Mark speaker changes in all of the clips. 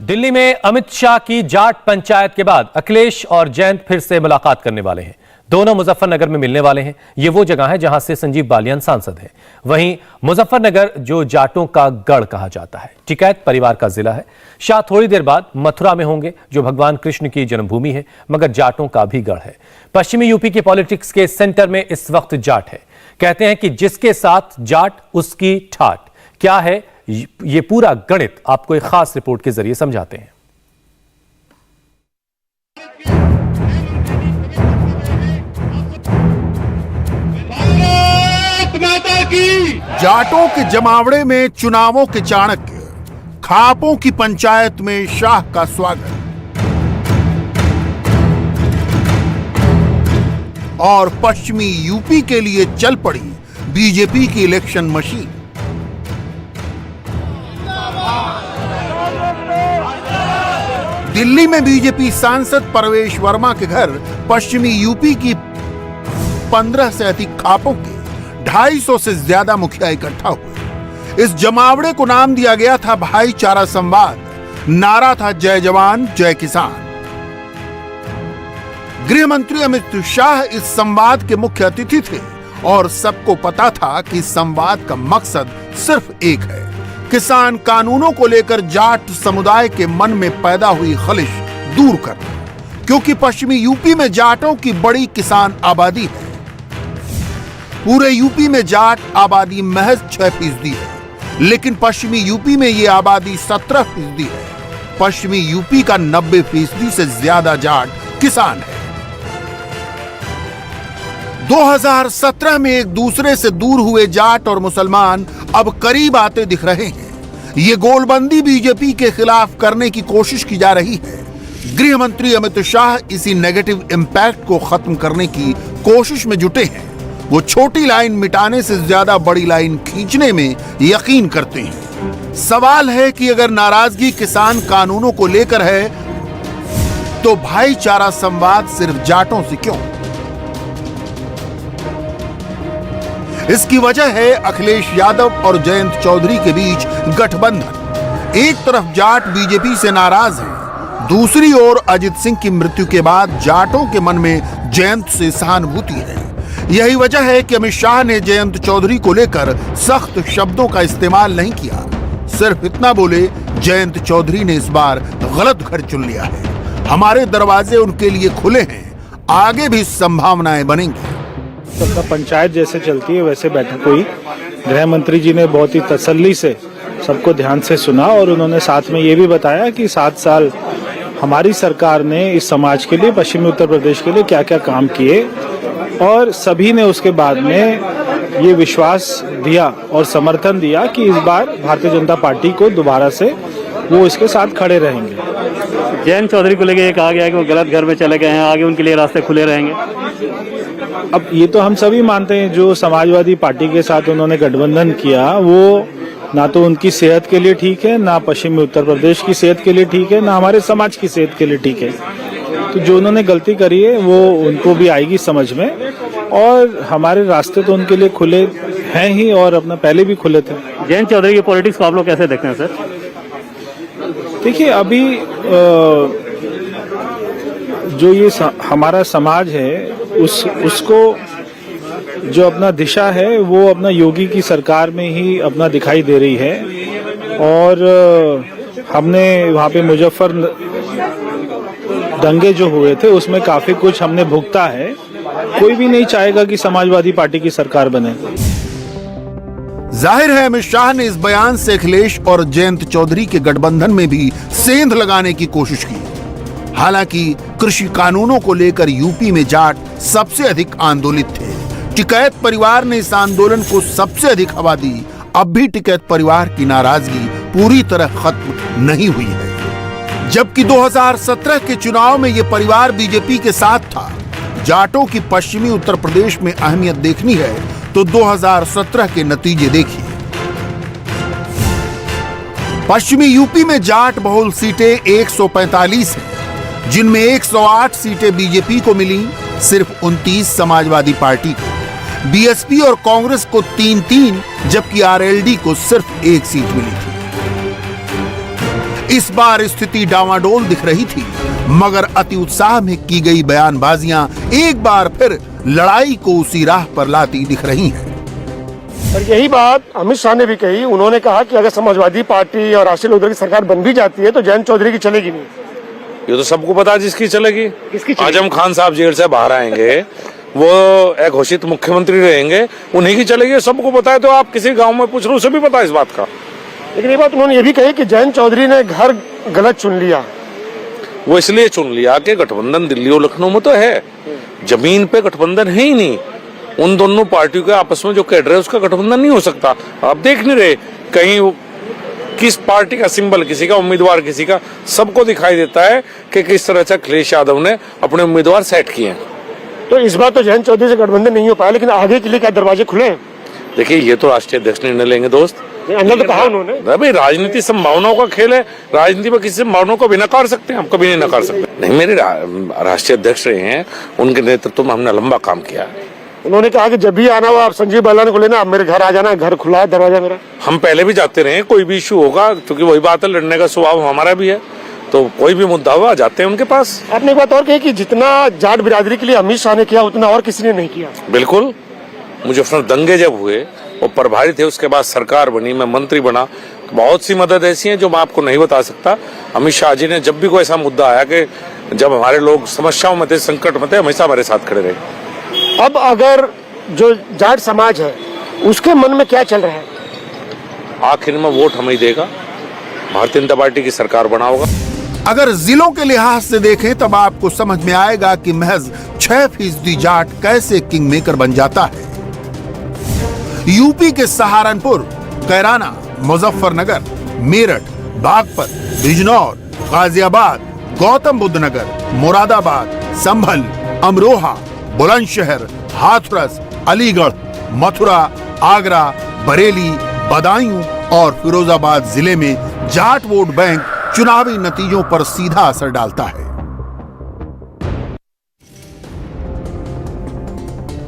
Speaker 1: दिल्ली में अमित शाह की जाट पंचायत के बाद अखिलेश और जयंत फिर से मुलाकात करने वाले हैं। दोनों मुजफ्फरनगर में मिलने वाले हैं। ये वो जगह है जहां से संजीव बालियान सांसद हैं। वहीं मुजफ्फरनगर जो जाटों का गढ़ कहा जाता है, टिकैत परिवार का जिला है। शाह थोड़ी देर बाद मथुरा में होंगे, जो भगवान कृष्ण की जन्मभूमि है, मगर जाटों का भी गढ़ है। पश्चिमी यूपी के पॉलिटिक्स के सेंटर में इस वक्त जाट है। कहते हैं कि जिसके साथ जाट उसकी ठाट। क्या है ये पूरा गणित, आपको एक खास रिपोर्ट के जरिए समझाते हैं।
Speaker 2: जाटों के जमावड़े में चुनावों के चाणक्य, खापों की पंचायत में शाह का स्वागत और पश्चिमी यूपी के लिए चल पड़ी बीजेपी की इलेक्शन मशीन। दिल्ली में बीजेपी सांसद परवेश वर्मा के घर पश्चिमी यूपी की 15 से अधिक खापों के 250 से ज्यादा मुखिया इकट्ठा हुए। इस जमावड़े को नाम दिया गया था भाईचारा संवाद। नारा था जय जवान जय किसान। गृह मंत्री अमित शाह इस संवाद के मुख्य अतिथि थे और सबको पता था कि संवाद का मकसद सिर्फ एक है, किसान कानूनों को लेकर जाट समुदाय के मन में पैदा हुई खलिश दूर करना। क्योंकि पश्चिमी यूपी में जाटों की बड़ी किसान आबादी है। पूरे यूपी में जाट आबादी महज 6% है, लेकिन पश्चिमी यूपी में ये आबादी 17% है। पश्चिमी यूपी का 90% से ज्यादा जाट किसान है। 2017 में एक दूसरे से दूर हुए जाट और मुसलमान अब करीब आते दिख रहे हैं। ये गोलबंदी बीजेपी के खिलाफ करने की कोशिश की जा रही है। गृह मंत्री अमित शाह इसी नेगेटिव इंपैक्ट को खत्म करने की कोशिश में जुटे हैं। वो छोटी लाइन मिटाने से ज्यादा बड़ी लाइन खींचने में यकीन करते हैं। सवाल है कि अगर नाराजगी किसान कानूनों को लेकर है, तो भाईचारा संवाद सिर्फ जाटों से क्यों? इसकी वजह है अखिलेश यादव और जयंत चौधरी के बीच गठबंधन। एक तरफ जाट बीजेपी से नाराज है, दूसरी ओर अजित सिंह की मृत्यु के बाद जाटों के मन में जयंत से सहानुभूति है। यही वजह है कि अमित शाह ने जयंत चौधरी को लेकर सख्त शब्दों का इस्तेमाल नहीं किया। सिर्फ इतना बोले, जयंत चौधरी ने इस बार गलत घर चुन लिया है। हमारे दरवाजे उनके लिए खुले हैं, आगे भी संभावनाएं बनेंगी।
Speaker 3: सबका पंचायत जैसे चलती है वैसे बैठक हुई। गृह मंत्री जी ने बहुत ही तसल्ली से सबको ध्यान से सुना और उन्होंने साथ में ये भी बताया कि 7 साल हमारी सरकार ने इस समाज के लिए, पश्चिमी उत्तर प्रदेश के लिए क्या क्या काम किए, और सभी ने उसके बाद में ये विश्वास दिया और समर्थन दिया कि इस बार भारतीय जनता पार्टी को दोबारा से वो इसके साथ खड़े रहेंगे।
Speaker 4: जयंत चौधरी को लेकर ये कहा गया है कि वो गलत घर में चले गए हैं, आगे उनके लिए रास्ते खुले रहेंगे।
Speaker 3: अब ये तो हम सभी मानते हैं, जो समाजवादी पार्टी के साथ उन्होंने गठबंधन किया वो ना तो उनकी सेहत के लिए ठीक है, ना पश्चिमी उत्तर प्रदेश की सेहत के लिए ठीक है, ना हमारे समाज की सेहत के लिए ठीक है। तो जो उन्होंने गलती करी है वो उनको भी आएगी समझ में, और हमारे रास्ते तो उनके लिए खुले हैं ही और अपना पहले भी खुले थे।
Speaker 4: जयंत चौधरी की पॉलिटिक्स को आप लोग कैसे देखते हैं सर?
Speaker 3: देखिए, अभी जो ये हमारा समाज है उसको जो अपना दिशा है वो अपना योगी की सरकार में ही अपना दिखाई दे रही है। और हमने वहाँ पे मुजफ्फर दंगे जो हुए थे उसमें काफी कुछ हमने भुगता है। कोई भी नहीं चाहेगा कि समाजवादी पार्टी की सरकार बने।
Speaker 2: जाहिर है अमित शाह ने इस बयान से अखिलेश और जयंत चौधरी के गठबंधन में भी सेंध लगाने की कोशिश की। हालांकि कृषि कानूनों को लेकर यूपी में जाट सबसे अधिक आंदोलित थे। टिकैत परिवार ने इस आंदोलन को सबसे अधिक हवा दी। अब भी टिकैत परिवार की नाराजगी पूरी तरह खत्म नहीं हुई है। जबकि 2017 के चुनाव में यह परिवार बीजेपी के साथ था। जाटों की पश्चिमी उत्तर प्रदेश में अहमियत देखनी है तो 2017 के नतीजे देखिए। पश्चिमी यूपी में जाट बहुल सीटें 145 हैं, जिनमें 108 सीटें बीजेपी को मिली, सिर्फ 29 समाजवादी पार्टी को। बीएसपी और कांग्रेस को 3-3, जबकि आरएलडी को सिर्फ 1 सीट मिली थी। इस बार स्थिति डावाडोल दिख रही थी, मगर अति उत्साह में की गई बयानबाजियां एक बार फिर लड़ाई को उसी राह पर लाती दिख रही हैं।
Speaker 5: और यही बात अमित शाह ने भी कही। उन्होंने कहा कि अगर समाजवादी पार्टी और राष्ट्रीय लोकदल की सरकार बन भी जाती है तो जयंत चौधरी की चलेगी नहीं।
Speaker 6: ये तो सबको पता है जिसकी चलेगी।
Speaker 5: किसकी चलेगी?
Speaker 6: आजम खान साहब जेल से बाहर आएंगे, वो एक घोषित मुख्यमंत्री रहेंगे, उन्हीं की चलेगी, सबको पता है। तो आप किसी गांव में पूछ रहे हो, उसे भी पता है इस बात का।
Speaker 5: लेकिन ये बात उन्होंने ये भी कही कि जयंत चौधरी ने घर गलत चुन लिया।
Speaker 6: वो इसलिए चुन लिया कि गठबंधन दिल्ली और लखनऊ में तो है, जमीन पे गठबंधन है ही नहीं। उन दोनों पार्टियों के आपस में जो कैडर है उसका गठबंधन नहीं हो सकता। आप देख नहीं रहे कहीं किस पार्टी का सिंबल, किसी का उम्मीदवार, किसी का, सबको दिखाई देता है कि किस तरह से अखिलेश यादव ने अपने उम्मीदवार सेट किए हैं।
Speaker 5: तो इस बार तो जयंत चौधरी से गठबंधन नहीं हो पाया, लेकिन आगे के लिए क्या दरवाजे खुले हैं?
Speaker 6: देखिए, ये तो राष्ट्रीय अध्यक्ष निर्णय लेंगे दोस्त।
Speaker 5: अंदर तो कहा उन्होंने
Speaker 6: भाई राजनीति संभावनाओं का खेल है, राजनीति में किसी संभावनाओं को भी नकार सकते हैं, हम कभी नहीं नकार सकते। नहीं, मेरे राष्ट्रीय अध्यक्ष रहे हैं, उनके नेतृत्व में हमने लंबा काम किया है।
Speaker 5: उन्होंने कहा कि जब भी आना हो आप संजीव बालियान को लेना, आप मेरे घर आ जाना, घर खुला है, दरवाजा मेरा।
Speaker 6: हम पहले भी जाते रहे, कोई भी इशू होगा, क्योंकि वही बात है, लड़ने का स्वभाव हमारा भी है, तो कोई भी मुद्दा हुआ जाते हैं उनके पास।
Speaker 5: आपने एक बात और कही कि जितना जाट बिरादरी के लिए अमित शाह ने किया उतना और किसी ने नहीं किया।
Speaker 6: बिल्कुल, मुजफ्फरनगर दंगे जब हुए वो प्रभारी थे, उसके बाद सरकार बनी, मैं मंत्री बना, बहुत सी मदद ऐसी है जो मैं आपको नहीं बता सकता। अमित शाह जी ने जब भी कोई ऐसा मुद्दा आया कि जब हमारे लोग समस्याओं में थे, संकट में थे, हमेशा हमारे साथ खड़े रहे।
Speaker 5: अब अगर जो जाट समाज है उसके मन में क्या चल रहा है?
Speaker 6: आखिर में वोट हमें ही देगा, भारतीय जनता पार्टी की सरकार बना होगा।
Speaker 2: अगर जिलों के लिहाज से देखें तब आपको समझ में आएगा कि महज 6% जाट कैसे किंग मेकर बन जाता है। यूपी के सहारनपुर, कैराना, मुजफ्फरनगर, मेरठ, बागपत, बिजनौर, गाजियाबाद, गौतम बुद्ध नगर, मुरादाबाद, संभल, अमरोहा, बुलंदशहर, हाथरस, अलीगढ़, मथुरा, आगरा, बरेली, बदायूं और फिरोजाबाद जिले में जाट वोट बैंक चुनावी नतीजों पर सीधा असर डालता है।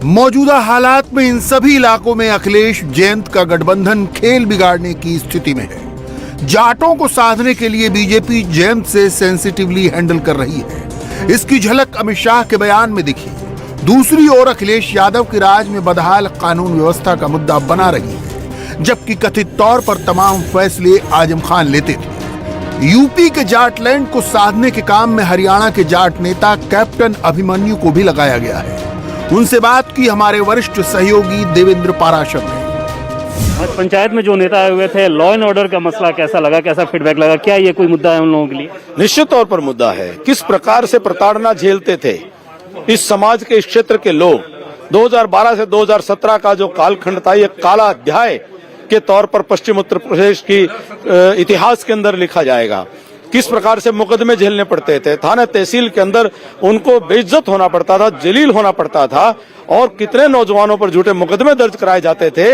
Speaker 2: मौजूदा हालात में इन सभी इलाकों में अखिलेश जयंत का गठबंधन खेल बिगाड़ने की स्थिति में है। जाटों को साधने के लिए बीजेपी जयंत से सेंसिटिवली हैंडल कर रही है। इसकी झलक अमित शाह के बयान में दिखी। दूसरी ओर अखिलेश यादव के राज में बदहाल कानून व्यवस्था का मुद्दा बना रही है, जबकि कथित तौर पर तमाम फैसले आजम खान लेते थे। यूपी के जाटलैंड को साधने के काम में हरियाणा के जाट नेता कैप्टन अभिमन्यु को भी लगाया गया है। उनसे बात की हमारे वरिष्ठ सहयोगी देवेंद्र पाराशर ने।
Speaker 4: आज पंचायत में जो नेता आए हुए थे, लॉ एंड ऑर्डर का मसला कैसा लगा, कैसा फीडबैक लगा, क्या ये कोई मुद्दा है उन लोगों के लिए?
Speaker 7: निश्चित तौर पर मुद्दा है। किस प्रकार से प्रताड़ना झेलते थे इस समाज के, इस क्षेत्र के लोग। 2012 से 2017 का जो कालखंड था, ये काला अध्याय के तौर पर पश्चिम उत्तर प्रदेश की इतिहास के अंदर लिखा जाएगा। किस प्रकार से मुकदमे झेलने पड़ते थे, थाना तहसील के अंदर उनको बेइज्जत होना पड़ता था, जलील होना पड़ता था, और कितने नौजवानों पर झूठे मुकदमे दर्ज कराए जाते थे।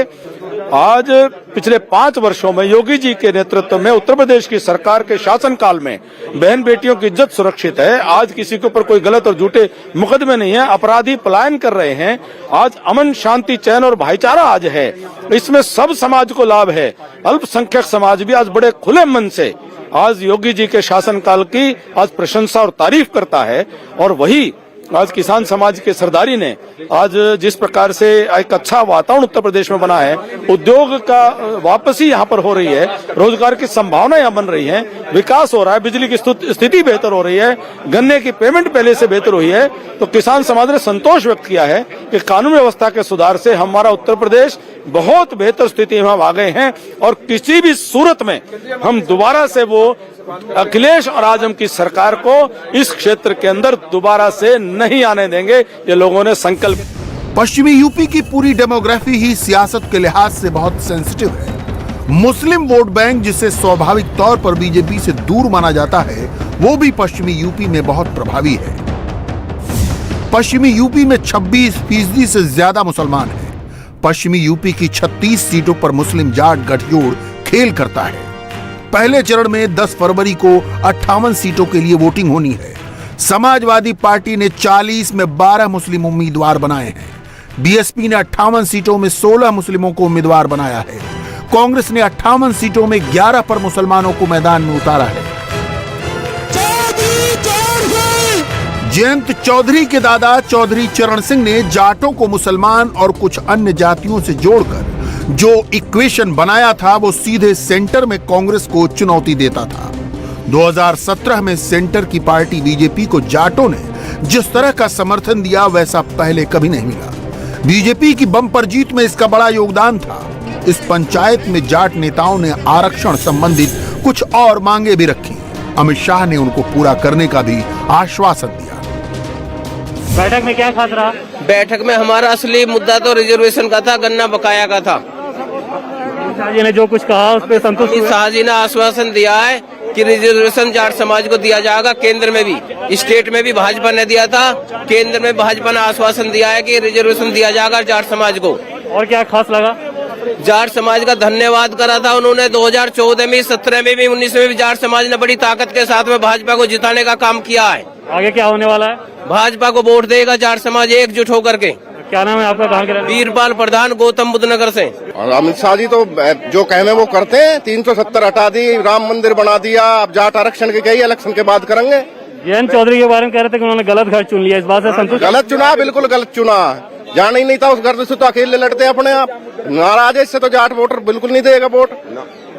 Speaker 7: आज पिछले 5 वर्षों में योगी जी के नेतृत्व में उत्तर प्रदेश की सरकार के शासनकाल में बहन बेटियों की इज्जत सुरक्षित है। आज किसी के ऊपर कोई गलत और झूठे मुकदमे नहीं है, अपराधी पलायन कर रहे हैं। आज अमन, शांति, चैन और भाईचारा आज है। इसमें सब समाज को लाभ है। अल्पसंख्यक समाज भी आज बड़े खुले मन से आज योगी जी के शासनकाल की आज प्रशंसा और तारीफ करता है। और वही आज किसान समाज के सरदारी ने आज जिस प्रकार से एक अच्छा वातावरण उत्तर प्रदेश में बना है, उद्योग का वापसी यहाँ पर हो रही है, रोजगार की संभावना यहाँ बन रही है, विकास हो रहा है, बिजली की स्थिति बेहतर हो रही है, गन्ने की पेमेंट पहले से बेहतर हुई है, तो किसान समाज ने संतोष व्यक्त किया है कि कानून व्यवस्था के सुधार से हमारा उत्तर प्रदेश बहुत बेहतर स्थिति में आ गए हैं। और किसी भी सूरत में हम दोबारा से वो अखिलेश और आजम की सरकार को इस क्षेत्र के अंदर दोबारा से नहीं आने देंगे, ये लोगों ने संकल्प।
Speaker 2: पश्चिमी यूपी की पूरी डेमोग्राफी ही सियासत के लिहाज से बहुत सेंसिटिव है। मुस्लिम वोट बैंक, जिसे स्वाभाविक तौर पर बीजेपी से दूर माना जाता है, वो भी पश्चिमी यूपी में बहुत प्रभावी है। पश्चिमी यूपी में 26% से ज्यादा मुसलमान हैं। पश्चिमी यूपी की 36 सीटों पर मुस्लिम जाट गठजोड़ खेल करता है। पहले चरण में 10 फरवरी को 58 सीटों के लिए वोटिंग होनी है। समाजवादी पार्टी ने 40 में 12 मुस्लिम उम्मीदवार बनाए हैं। बीएसपी ने 58 सीटों में 16 मुस्लिमों को उम्मीदवार बनाया है। कांग्रेस ने 58 सीटों में 11 पर मुसलमानों को मैदान में उतारा है। जयंत चौधरी के दादा चौधरी चरण सिंह ने जाटों को मुसलमान और कुछ अन्य जातियों से जोड़कर जो इक्वेशन बनाया था वो सीधे सेंटर में कांग्रेस को चुनौती देता था। 2017 में सेंटर की पार्टी बीजेपी को जाटों ने जिस तरह का समर्थन दिया वैसा पहले कभी नहीं मिला। बीजेपी की बम्पर जीत में इसका बड़ा योगदान था। इस पंचायत में जाट नेताओं ने आरक्षण संबंधित कुछ और मांगे भी रखी। अमित शाह ने उनको पूरा करने का भी आश्वासन दिया।
Speaker 4: बैठक में क्या खास रहा?
Speaker 8: बैठक में हमारा असली मुद्दा तो रिजर्वेशन का था, गन्ना बकाया का था।
Speaker 4: शाह जी ने जो कुछ कहा उस पर संतुष्ट हुए?
Speaker 8: शाह जी ने आश्वासन दिया है कि रिजर्वेशन जाट समाज को दिया जाएगा। केंद्र में भी, स्टेट में भी भाजपा ने दिया था, केंद्र में भाजपा ने आश्वासन दिया है कि रिजर्वेशन दिया जाएगा जाट समाज को।
Speaker 4: और क्या खास लगा?
Speaker 8: जाट समाज का धन्यवाद करा था उन्होंने। 2014 में, 17 में भी, 19 में भी जाट समाज ने बड़ी ताकत के साथ में भाजपा को जिताने का काम किया है।
Speaker 4: आगे क्या होने वाला है?
Speaker 8: भाजपा को वोट देगा जाट समाज एकजुट होकर के।
Speaker 4: क्या नाम है आपका, कहाँ के रहने वाले?
Speaker 8: वीरपाल प्रधान, गौतम बुद्ध नगर से।
Speaker 9: और अमित शाह जी तो जो कहने वो करते हैं। 370 हटा दी, राम मंदिर बना दिया, अब जाट आरक्षण के कई इलेक्शन के बाद करेंगे।
Speaker 4: जयंत चौधरी के बारे में कह रहे थे कि उन्होंने गलत घर चुन लिया, इस बात से संतुष्ट?
Speaker 9: गलत चुना, बिल्कुल गलत चुना। जाना ही नहीं था उस घर से, तो अकेले लड़ते अपने आप। नाराज है इससे, तो जाट वोटर बिल्कुल नहीं देगा वोट।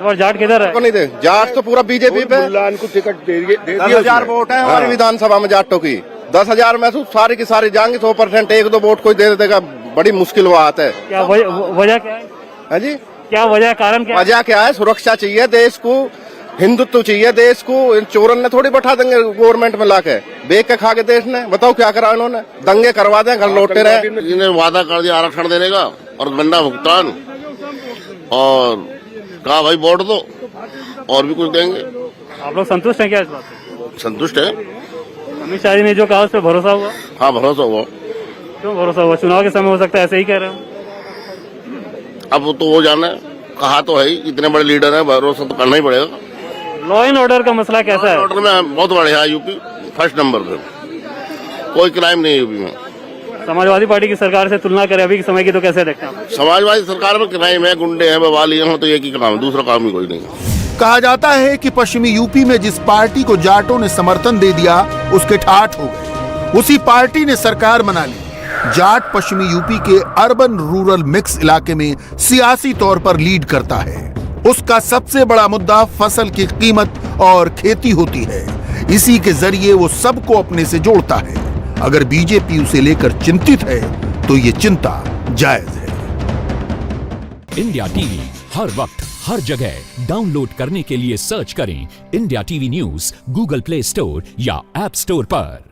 Speaker 4: और जाट किधर है?
Speaker 9: नहीं दे, जाट तो पूरा बीजेपी पे।
Speaker 5: को टिकट दे
Speaker 9: 10,000 वोट है हमारी विधानसभा में जाटों की। 10,000 में सारी की सारी जाएंगे। 100% 1-2 वोट कोई दे देगा, बड़ी मुश्किल बात है।
Speaker 4: क्या वजह क्या है?
Speaker 9: हाँ जी,
Speaker 4: क्या वजह, कारण क्या?
Speaker 9: वजह क्या है? सुरक्षा चाहिए देश को, हिंदुत्व चाहिए देश को। इन चोरन ने थोड़ी बैठा देंगे गवर्नमेंट में लाके, बेच के खा के देश ने। बताओ क्या करा इन्होंने? दंगे करवा दें, घर लौटते रहे।
Speaker 10: इन्होंने वादा कर दिया आरक्षण देने का और गन्ना भुगतान, और कहा भाई वोट दो और भी कुछ देंगे।
Speaker 4: आप लोग संतुष्ट हैं क्या इस बात से?
Speaker 10: संतुष्ट है।
Speaker 4: अमित शाह जी ने जो कहा उस पर भरोसा हुआ?
Speaker 10: हाँ, भरोसा हुआ।
Speaker 4: क्यों भरोसा हुआ? चुनाव के समय हो सकता है ऐसे ही कह रहे हो।
Speaker 10: अब तो वो जाने, कहा तो है ही, इतने बड़े लीडर है, भरोसा तो करना ही पड़ेगा।
Speaker 4: लॉ एंड ऑर्डर का मसला कैसा है?
Speaker 10: ऑर्डर में बहुत बढ़िया है यूपी, फर्स्ट नंबर पे। कोई क्राइम नहीं है यूपी में।
Speaker 4: समाजवादी पार्टी की सरकार से तुलना करें अभी के समय की तो कैसे देखते हैं?
Speaker 10: समाजवादी सरकार में क्राइम है, गुंडे हैं, बवालियां हैं, तो एक ही काम है, दूसरा काम ही कोई नहीं है।
Speaker 2: कहा जाता है कि पश्चिमी यूपी में जिस पार्टी को जाटों ने समर्थन दे दिया उसके ठाठ हो गए। उसी पार्टी ने सरकार बना ली। जाट पश्चिमी यूपी के अर्बन रूरल मिक्स इलाके में सियासी तौर पर लीड करता है। उसका सबसे बड़ा मुद्दा फसल की कीमत और खेती होती है। इसी के जरिए वो सबको अपने से जोड़ता है। अगर बीजेपी उसे लेकर चिंतित है तो ये चिंता जायज है।
Speaker 11: इंडिया टीवी हर वक्त हर जगह डाउनलोड करने के लिए सर्च करें India TV news Google play store या ऐप स्टोर पर।